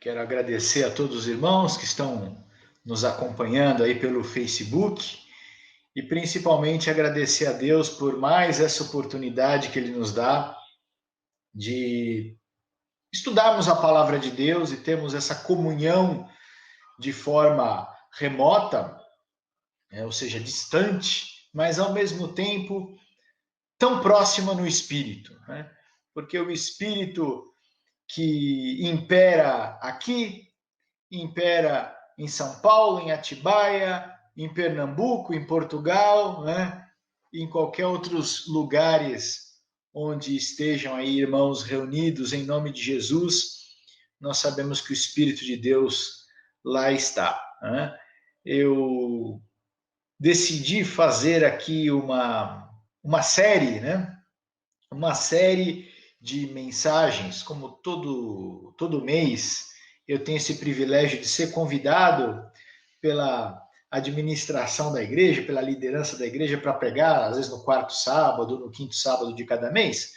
Quero agradecer a todos os irmãos que estão nos acompanhando aí pelo Facebook e principalmente agradecer a Deus por mais essa oportunidade que Ele nos dá de estudarmos a palavra de Deus e termos essa comunhão de forma remota, ou seja, distante, mas ao mesmo tempo tão próxima no Espírito, né? Porque o Espírito que impera aqui, impera em São Paulo, em Atibaia, em Pernambuco, em Portugal, né? E em qualquer outros lugares onde estejam aí irmãos reunidos em nome de Jesus, nós sabemos que o Espírito de Deus lá está, né? Eu decidi fazer aqui uma série, né? Uma série de mensagens, como todo mês eu tenho esse privilégio de ser convidado pela administração da igreja, pela liderança da igreja, para pregar, às vezes no quarto sábado, no quinto sábado de cada mês.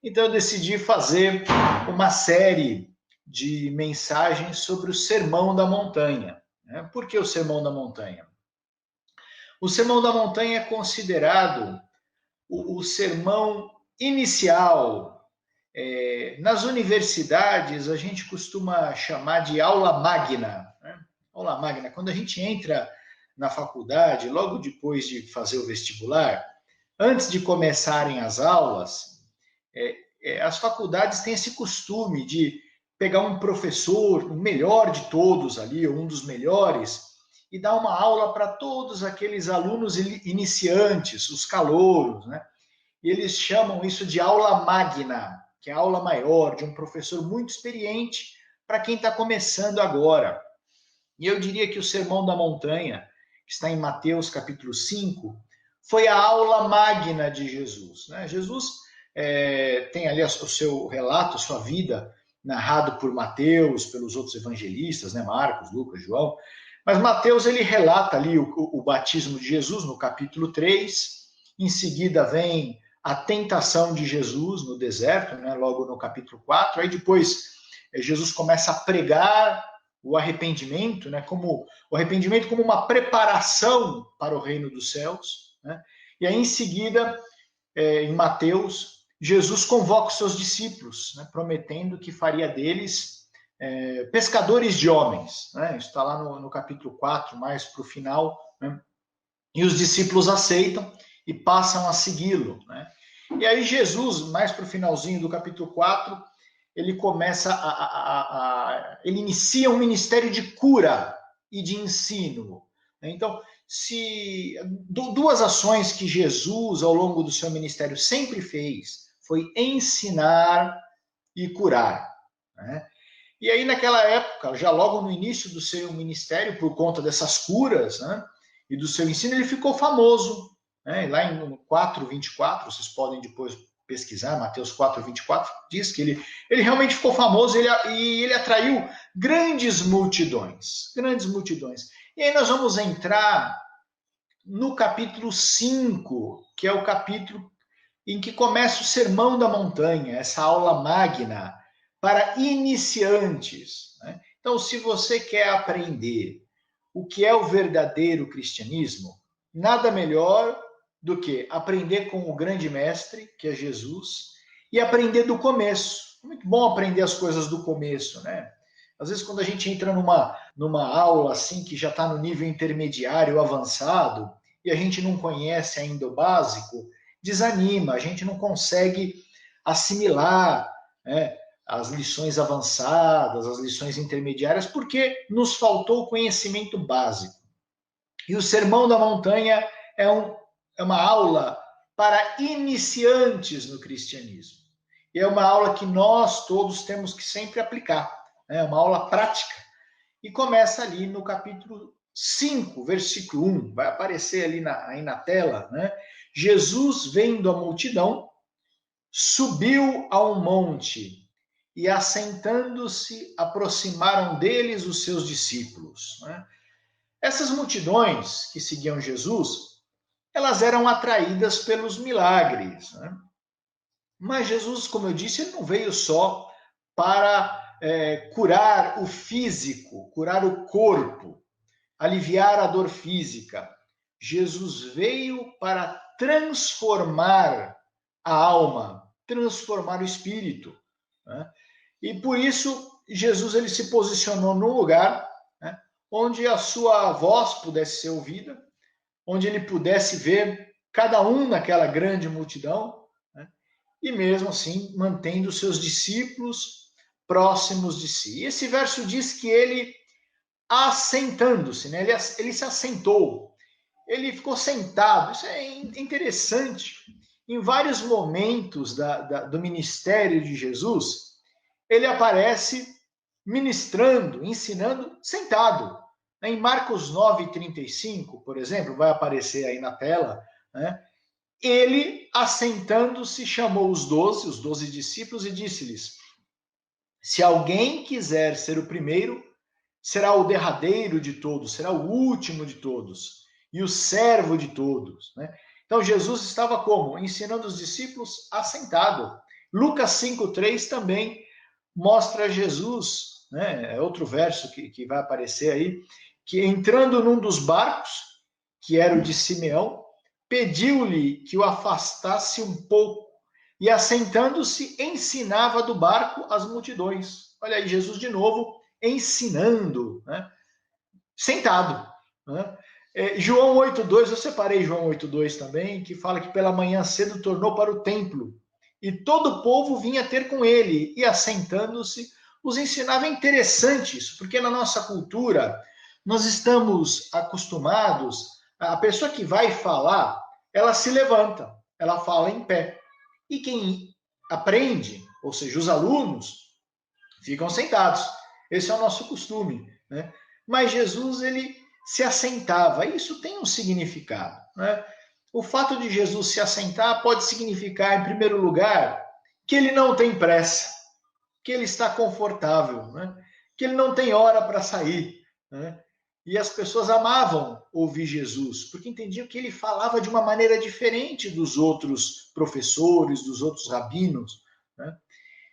Então eu decidi fazer uma série de mensagens sobre o Sermão da Montanha. Por que o Sermão da Montanha? O Sermão da Montanha é considerado o sermão inicial. Nas universidades, a gente costuma chamar de aula magna. Né? Aula magna, quando a gente entra na faculdade, logo depois de fazer o vestibular, antes de começarem as aulas, as faculdades têm esse costume de pegar um professor, o melhor de todos ali, ou um dos melhores, e dar uma aula para todos aqueles alunos iniciantes, os calouros, né? E eles chamam isso de aula magna, que é a aula maior, de um professor muito experiente para quem está começando agora. E eu diria que o Sermão da Montanha, que está em Mateus capítulo 5, foi a aula magna de Jesus. Né? Jesus tem ali o seu relato, a sua vida, narrado por Mateus, pelos outros evangelistas, né? Marcos, Lucas, João. Mas Mateus ele relata ali o batismo de Jesus no capítulo 3, em seguida vem a tentação de Jesus no deserto, né, logo no capítulo 4. Aí depois Jesus começa a pregar o arrependimento, né, o arrependimento como uma preparação para o reino dos céus. Né? E aí em seguida, em Mateus, Jesus convoca os seus discípulos, né, prometendo que faria deles pescadores de homens. Né? Isso está lá no capítulo 4, mais para o final. Né? E os discípulos aceitam e passam a segui-lo. Né? E aí Jesus, mais para o finalzinho do capítulo 4, ele começa ele inicia um ministério de cura e de ensino. Então, duas ações que Jesus, ao longo do seu ministério, sempre fez, foi ensinar e curar. Né? E aí, naquela época, já logo no início do seu ministério, por conta dessas curas, né, e do seu ensino, ele ficou famoso. Né? Lá em 4:24, vocês podem depois pesquisar, Mateus 4:24, diz que ele realmente ficou famoso e ele atraiu grandes multidões. Grandes multidões. E aí nós vamos entrar no capítulo 5, que é o capítulo em que começa o Sermão da Montanha, essa aula magna para iniciantes. Né? Então, se você quer aprender o que é o verdadeiro cristianismo, nada melhor do que aprender com o grande mestre, que é Jesus, e aprender do começo. É muito bom aprender as coisas do começo, né? Às vezes, quando a gente entra numa aula assim, que já está no nível intermediário, avançado, e a gente não conhece ainda o básico, desanima, a gente não consegue assimilar, né, as lições avançadas, as lições intermediárias, porque nos faltou o conhecimento básico. E o Sermão da Montanha é uma aula para iniciantes no cristianismo. E é uma aula que nós todos temos que sempre aplicar. É uma aula prática. E começa ali no capítulo 5, versículo 1. Vai aparecer ali aí na tela. Né? Jesus, vendo a multidão, subiu a um monte e, assentando-se, aproximaram deles os seus discípulos. Né? Essas multidões que seguiam Jesus, elas eram atraídas pelos milagres. Né? Mas Jesus, como eu disse, ele não veio só para curar o físico, curar o corpo, aliviar a dor física. Jesus veio para transformar a alma, transformar o espírito, né? E por isso Jesus ele se posicionou num lugar, né, onde a sua voz pudesse ser ouvida, onde ele pudesse ver cada um naquela grande multidão, né, e mesmo assim mantendo seus discípulos próximos de si. E esse verso diz que ele, assentando-se, né, ele se assentou, ele ficou sentado. Isso é interessante. Em vários momentos do ministério de Jesus, ele aparece ministrando, ensinando, sentado. Em Marcos 9:35, por exemplo, vai aparecer aí na tela, né? Ele, assentando-se, chamou os 12 discípulos e disse-lhes: se alguém quiser ser o primeiro, será o derradeiro de todos, será o último de todos e o servo de todos, né? Então Jesus estava como? Ensinando os discípulos assentado. Lucas 5:3 também mostra Jesus, né? É outro verso que vai aparecer aí, que entrando num dos barcos, que era o de Simeão, pediu-lhe que o afastasse um pouco e, assentando-se, ensinava do barco as multidões. Olha aí, Jesus de novo ensinando, né? Sentado, né? João 8:2, eu separei João 8:2 também, que fala que pela manhã cedo tornou para o templo, e todo o povo vinha ter com ele, e assentando-se, os ensinava. É interessante isso, porque na nossa cultura, nós estamos acostumados, a pessoa que vai falar, ela se levanta, ela fala em pé. E quem aprende, ou seja, os alunos, ficam sentados. Esse é o nosso costume, né? Mas Jesus, ele se assentava. Isso tem um significado, né? O fato de Jesus se assentar pode significar, em primeiro lugar, que ele não tem pressa, que ele está confortável, né? Que ele não tem hora para sair, né? E as pessoas amavam ouvir Jesus, porque entendiam que ele falava de uma maneira diferente dos outros professores, dos outros rabinos, né?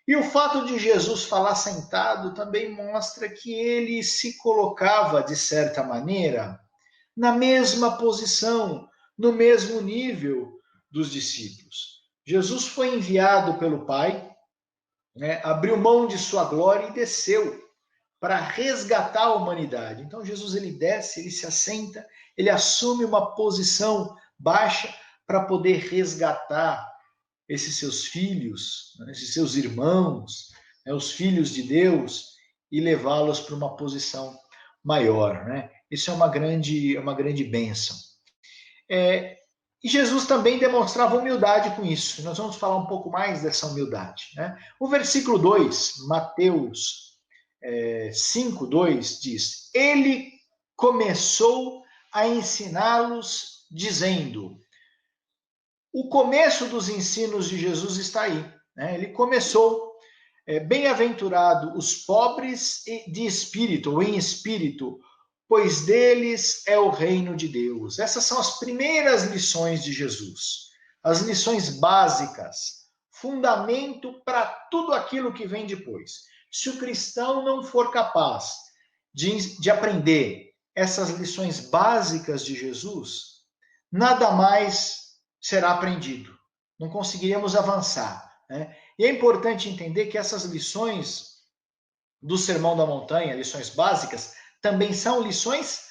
E o fato de Jesus falar sentado também mostra que ele se colocava, de certa maneira, na mesma posição, no mesmo nível dos discípulos. Jesus foi enviado pelo Pai, né, abriu mão de sua glória e desceu para resgatar a humanidade. Então Jesus ele desce, ele se assenta, ele assume uma posição baixa para poder resgatar esses seus filhos, né, esses seus irmãos, né, os filhos de Deus, e levá-los para uma posição maior, né? Isso é uma grande bênção. E Jesus também demonstrava humildade com isso. Nós vamos falar um pouco mais dessa humildade, né? O versículo 2, Mateus 5:2 diz: ele começou a ensiná-los dizendo. O começo dos ensinos de Jesus está aí, né? Ele começou, bem-aventurado os pobres de espírito, ou em espírito, pois deles é o reino de Deus. Essas são as primeiras lições de Jesus, as lições básicas, fundamento para tudo aquilo que vem depois. Se o cristão não for capaz de aprender essas lições básicas de Jesus, nada mais será aprendido. Não conseguiremos avançar, né? E é importante entender que essas lições do Sermão da Montanha, lições básicas, também são lições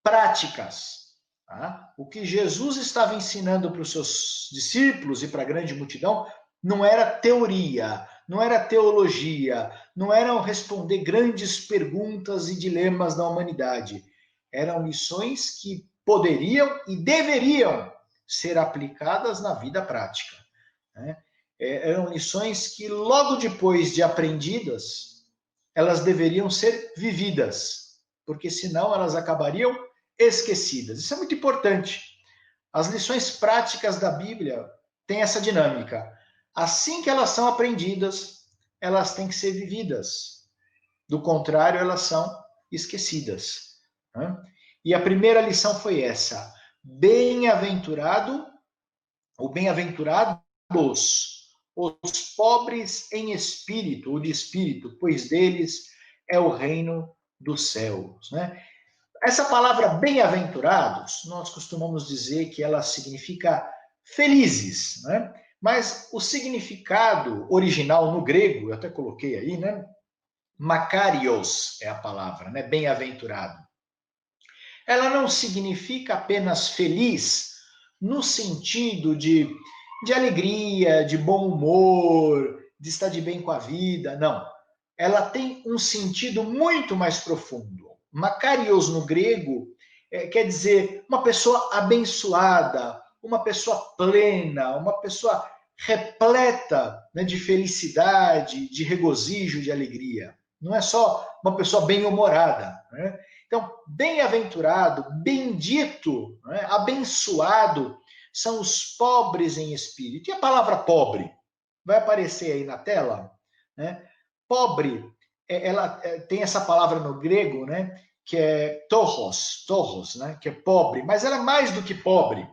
práticas. Tá? O que Jesus estava ensinando para os seus discípulos e para a grande multidão não era teoria, não era teologia, não eram responder grandes perguntas e dilemas da humanidade. Eram lições que poderiam e deveriam ser aplicadas na vida prática, né? Eram lições que, logo depois de aprendidas, elas deveriam ser vividas, porque senão elas acabariam esquecidas. Isso é muito importante. As lições práticas da Bíblia têm essa dinâmica. Assim que elas são aprendidas, elas têm que ser vividas. Do contrário, elas são esquecidas, né? E a primeira lição foi essa: bem-aventurado, ou bem-aventurados os pobres em espírito, ou de espírito, pois deles é o reino dos céus, né? Essa palavra bem-aventurados, nós costumamos dizer que ela significa felizes, né? Mas o significado original no grego, eu até coloquei aí, né? Makarios é a palavra, né? Bem-aventurado. Ela não significa apenas feliz no sentido de alegria, de bom humor, de estar de bem com a vida, não. Ela tem um sentido muito mais profundo. Makarios no grego quer dizer uma pessoa abençoada, uma pessoa plena, uma pessoa repleta, né, de felicidade, de regozijo, de alegria. Não é só uma pessoa bem-humorada, né? Então, bem-aventurado, bendito, né, abençoado são os pobres em espírito. E a palavra pobre? Vai aparecer aí na tela, né? Pobre, ela tem essa palavra no grego, né? Que é torros, né? Que é pobre, mas ela é mais do que pobre.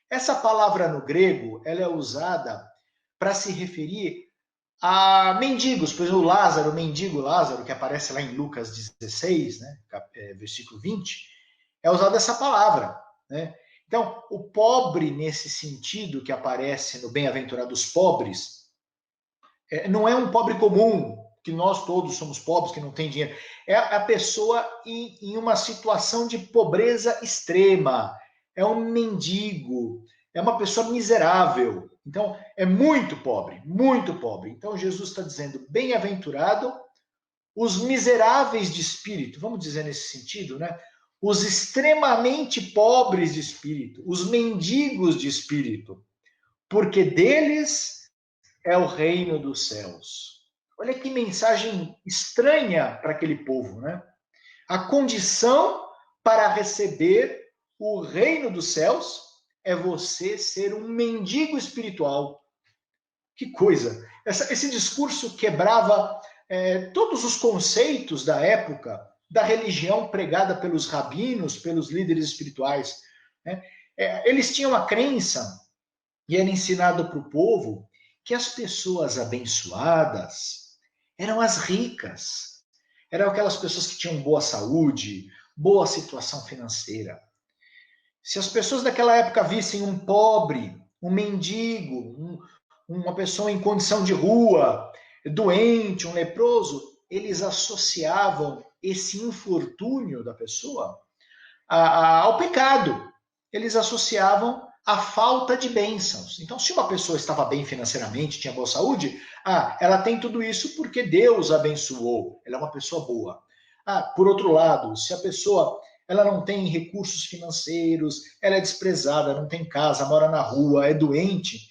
Essa palavra no grego, ela é usada para se referir a mendigos, por exemplo, Lázaro, o mendigo Lázaro, que aparece lá em Lucas 16, né? Versículo 20, é usada essa palavra, né? Então, o pobre, nesse sentido que aparece no Bem-aventurados Pobres, não é um pobre comum, que nós todos somos pobres, que não tem dinheiro. É a pessoa em uma situação de pobreza extrema. É um mendigo, é uma pessoa miserável. Então, é muito pobre, muito pobre. Então, Jesus está dizendo, bem-aventurado os miseráveis de espírito, vamos dizer nesse sentido, né? Os extremamente pobres de espírito, os mendigos de espírito, porque deles é o reino dos céus. Olha que mensagem estranha para aquele povo, né? A condição para receber o reino dos céus é você ser um mendigo espiritual. Que coisa! Esse discurso quebrava todos os conceitos da época da religião pregada pelos rabinos, pelos líderes espirituais, né? Eles tinham a crença, e era ensinado para o povo, que as pessoas abençoadas eram as ricas, eram aquelas pessoas que tinham boa saúde, boa situação financeira. Se as pessoas daquela época vissem um pobre, um mendigo, uma pessoa em condição de rua, doente, um leproso, eles associavam esse infortúnio da pessoa ao pecado. Eles associavam a falta de bênçãos. Então, se uma pessoa estava bem financeiramente, tinha boa saúde, ela tem tudo isso porque Deus abençoou, ela é uma pessoa boa. Por outro lado, se a pessoa ela não tem recursos financeiros, ela é desprezada, não tem casa, mora na rua, é doente,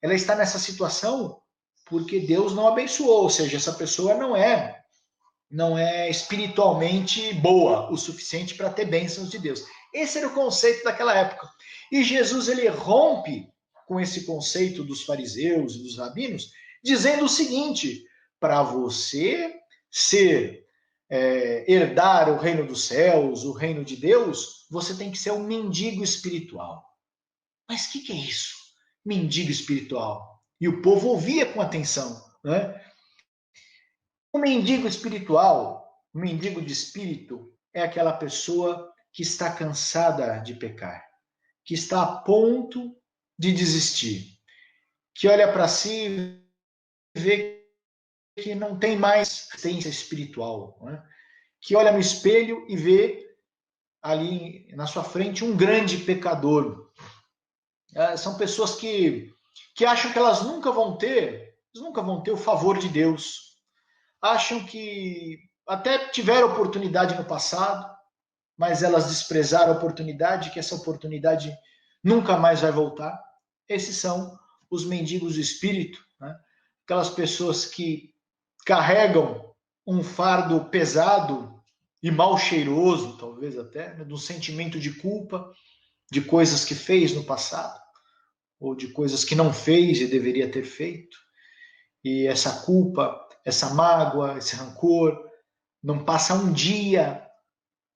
ela está nessa situação porque Deus não abençoou, ou seja, essa pessoa não é espiritualmente boa o suficiente para ter bênçãos de Deus. Esse era o conceito daquela época. E Jesus ele rompe com esse conceito dos fariseus e dos rabinos, dizendo o seguinte: para você herdar o reino dos céus, o reino de Deus, você tem que ser um mendigo espiritual. Mas o que é isso? Mendigo espiritual. E o povo ouvia com atenção, né? O mendigo espiritual, o mendigo de espírito, é aquela pessoa que está cansada de pecar, que está a ponto de desistir, que olha para si e vê que não tem mais resistência espiritual, né? Que olha no espelho e vê ali na sua frente um grande pecador. São pessoas que acham que elas nunca vão ter o favor de Deus. Acham que até tiveram oportunidade no passado, mas elas desprezaram a oportunidade, que essa oportunidade nunca mais vai voltar. Esses são os mendigos do espírito, né? Aquelas pessoas que carregam um fardo pesado e mal cheiroso, talvez até, né? De um sentimento de culpa, de coisas que fez no passado, ou de coisas que não fez e deveria ter feito. E essa culpa, essa mágoa, esse rancor, não passa um dia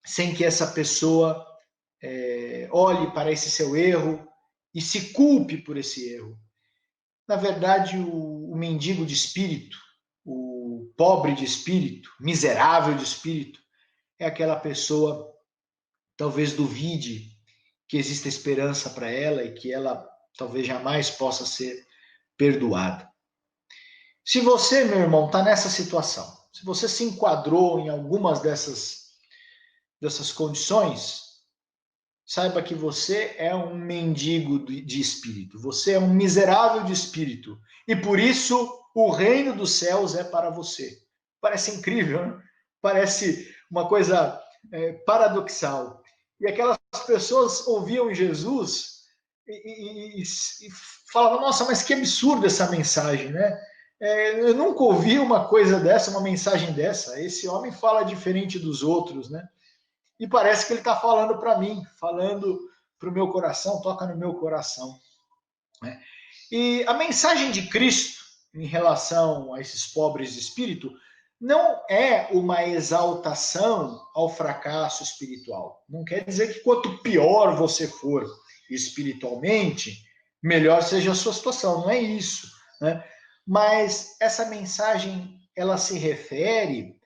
sem que essa pessoa olhe para esse seu erro e se culpe por esse erro. Na verdade, o mendigo de espírito, o pobre de espírito, miserável de espírito, é aquela pessoa, talvez duvide que exista esperança para ela e que ela talvez jamais possa ser perdoada. Se você, meu irmão, está nessa situação, se você se enquadrou em algumas dessas condições, saiba que você é um mendigo de espírito, você é um miserável de espírito, e por isso o reino dos céus é para você. Parece incrível, né? Parece uma coisa paradoxal. E aquelas pessoas ouviam Jesus e falavam, nossa, mas que absurdo essa mensagem, né? Eu nunca ouvi uma coisa dessa, uma mensagem dessa. Esse homem fala diferente dos outros, né? E parece que ele está falando para mim, falando para o meu coração, toca no meu coração, né? E a mensagem de Cristo em relação a esses pobres de espírito não é uma exaltação ao fracasso espiritual. Não quer dizer que quanto pior você for espiritualmente, melhor seja a sua situação. Não é isso, né? Mas essa mensagem ela se refere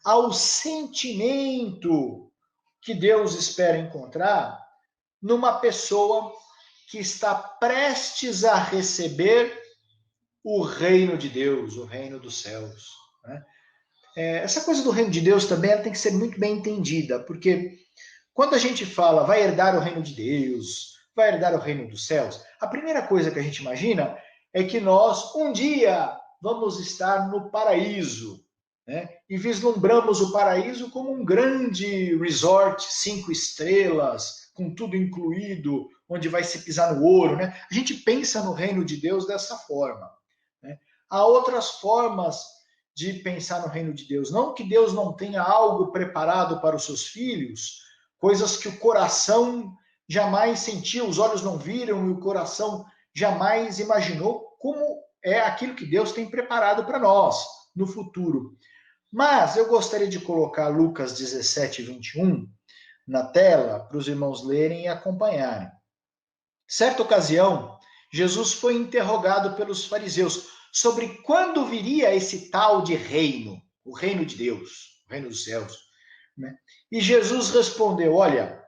ao sentimento que Deus espera encontrar numa pessoa que está prestes a receber o reino de Deus, o reino dos céus, né? Essa coisa do reino de Deus também tem que ser muito bem entendida, porque quando a gente fala vai herdar o reino de Deus, vai herdar o reino dos céus, a primeira coisa que a gente imagina é que nós um dia vamos estar no paraíso, né? E vislumbramos o paraíso como um grande resort, 5 estrelas, com tudo incluído, onde vai se pisar no ouro, né? A gente pensa no reino de Deus dessa forma, né? Há outras formas de pensar no reino de Deus. Não que Deus não tenha algo preparado para os seus filhos, coisas que o coração jamais sentiu, os olhos não viram e o coração jamais imaginou, como é aquilo que Deus tem preparado para nós no futuro. Mas eu gostaria de colocar Lucas 17, 21 na tela para os irmãos lerem e acompanharem. Certa ocasião, Jesus foi interrogado pelos fariseus sobre quando viria esse tal de reino, o reino de Deus, o reino dos céus, né? E Jesus respondeu: olha,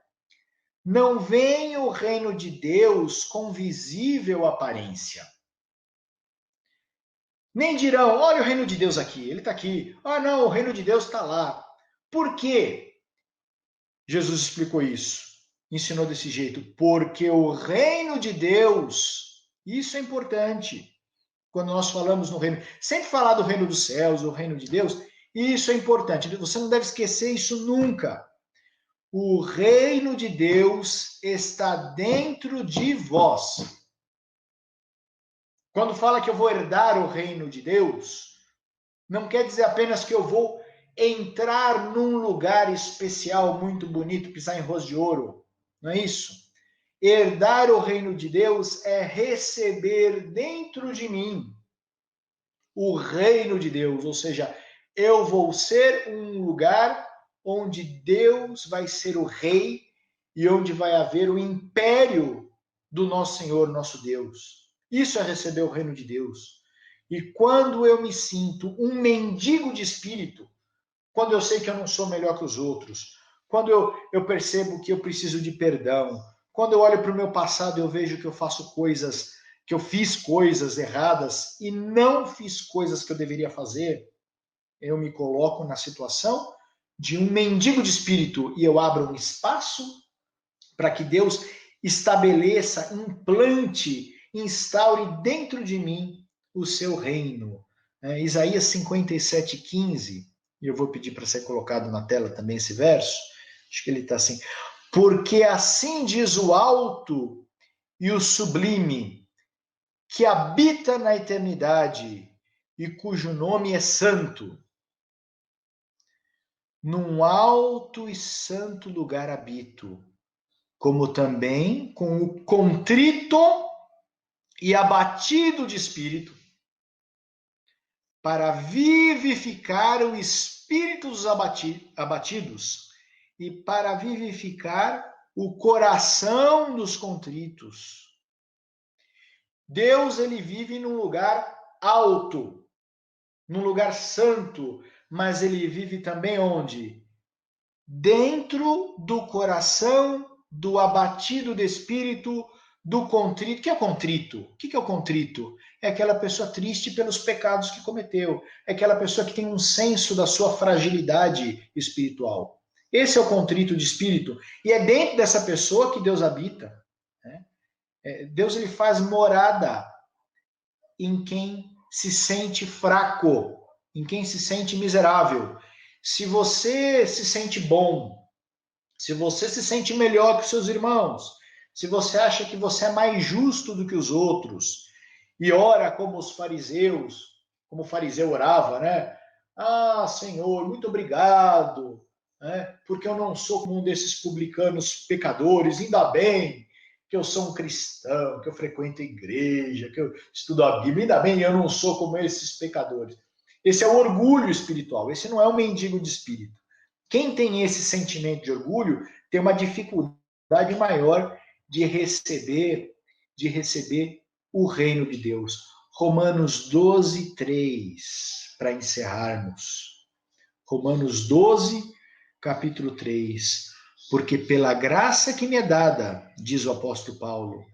não vem o reino de Deus com visível aparência. Nem dirão, olha o reino de Deus aqui, ele está aqui. Ah, não, o reino de Deus está lá. Por quê? Jesus explicou isso, ensinou desse jeito. Porque o reino de Deus, isso é importante. Quando nós falamos no reino, sempre falar do reino dos céus, do reino de Deus, isso é importante. Você não deve esquecer isso nunca. O reino de Deus está dentro de vós. Quando fala que eu vou herdar o reino de Deus, não quer dizer apenas que eu vou entrar num lugar especial, muito bonito, pisar em rosto de ouro. Não é isso? Herdar o reino de Deus é receber dentro de mim o reino de Deus, ou seja, eu vou ser um lugar onde Deus vai ser o rei e onde vai haver o império do nosso Senhor, nosso Deus. Isso é receber o reino de Deus. E quando eu me sinto um mendigo de espírito, quando eu sei que eu não sou melhor que os outros, quando eu percebo que eu preciso de perdão, quando eu olho para o meu passado e eu vejo que eu faço coisas, que eu fiz coisas erradas e não fiz coisas que eu deveria fazer, eu me coloco na situação de um mendigo de espírito e eu abro um espaço para que Deus estabeleça, implante, instaure dentro de mim o seu reino. Isaías 57:15, e eu vou pedir para ser colocado na tela também esse verso, acho que ele está assim: porque assim diz o alto e o sublime, que habita na eternidade e cujo nome é santo. Num alto e santo lugar habito, como também com o contrito e abatido de espírito, para vivificar o espírito dos abatidos e para vivificar o coração dos contritos. Deus, ele vive num lugar alto, num lugar santo, mas ele vive também onde? Dentro do coração do abatido de espírito, do contrito. O que é contrito? O que é o contrito? É aquela pessoa triste pelos pecados que cometeu. É aquela pessoa que tem um senso da sua fragilidade espiritual. Esse é o contrito de espírito. E é dentro dessa pessoa que Deus habita. Né? Deus, ele faz morada em quem se sente fraco, em quem se sente miserável. Se você se sente bom, se você se sente melhor que seus irmãos, se você acha que você é mais justo do que os outros, e ora como os fariseus, como o fariseu orava, né? Ah, Senhor, muito obrigado, né? Porque eu não sou como um desses publicanos pecadores, ainda bem que eu sou um cristão, que eu frequento a igreja, que eu estudo a Bíblia, ainda bem eu não sou como esses pecadores. Esse é o orgulho espiritual, esse não é o mendigo de espírito. Quem tem esse sentimento de orgulho tem uma dificuldade maior de receber o reino de Deus. Romanos 12, 3, para encerrarmos. Romanos 12, capítulo 3. Porque pela graça que me é dada, diz o apóstolo Paulo,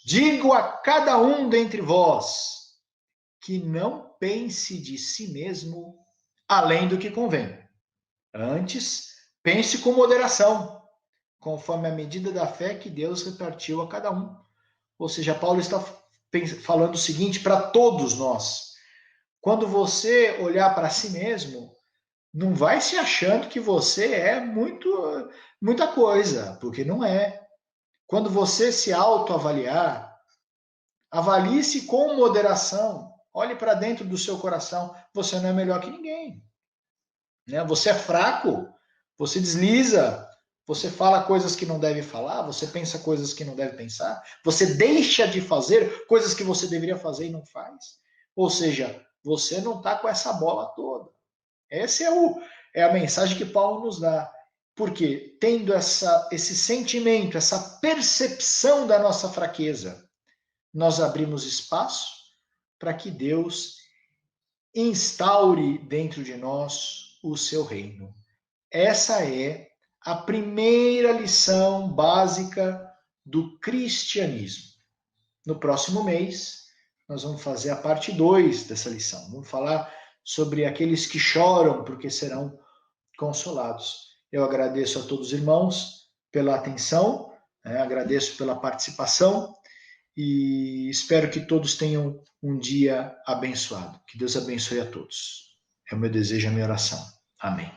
digo a cada um dentre vós que não pense de si mesmo além do que convém. Antes, pense com moderação, conforme a medida da fé que Deus repartiu a cada um. Ou seja, Paulo está falando o seguinte para todos nós. Quando você olhar para si mesmo, não vai se achando que você é muita coisa, porque não é. Quando você se autoavaliar, avalie-se com moderação. Olhe para dentro do seu coração. Você não é melhor que ninguém. Né? Você é fraco, você desliza, você fala coisas que não deve falar, você pensa coisas que não deve pensar, você deixa de fazer coisas que você deveria fazer e não faz. Ou seja, você não está com essa bola toda. Essa é a mensagem que Paulo nos dá. Porque tendo esse sentimento, essa percepção da nossa fraqueza, nós abrimos espaço para que Deus instaure dentro de nós o seu reino. Essa é a primeira lição básica do cristianismo. No próximo mês, nós vamos fazer a parte 2 dessa lição. Vamos falar sobre aqueles que choram porque serão consolados. Eu agradeço a todos os irmãos pela atenção, agradeço pela participação e espero que todos tenham um dia abençoado. Que Deus abençoe a todos. É o meu desejo, a minha oração. Amém.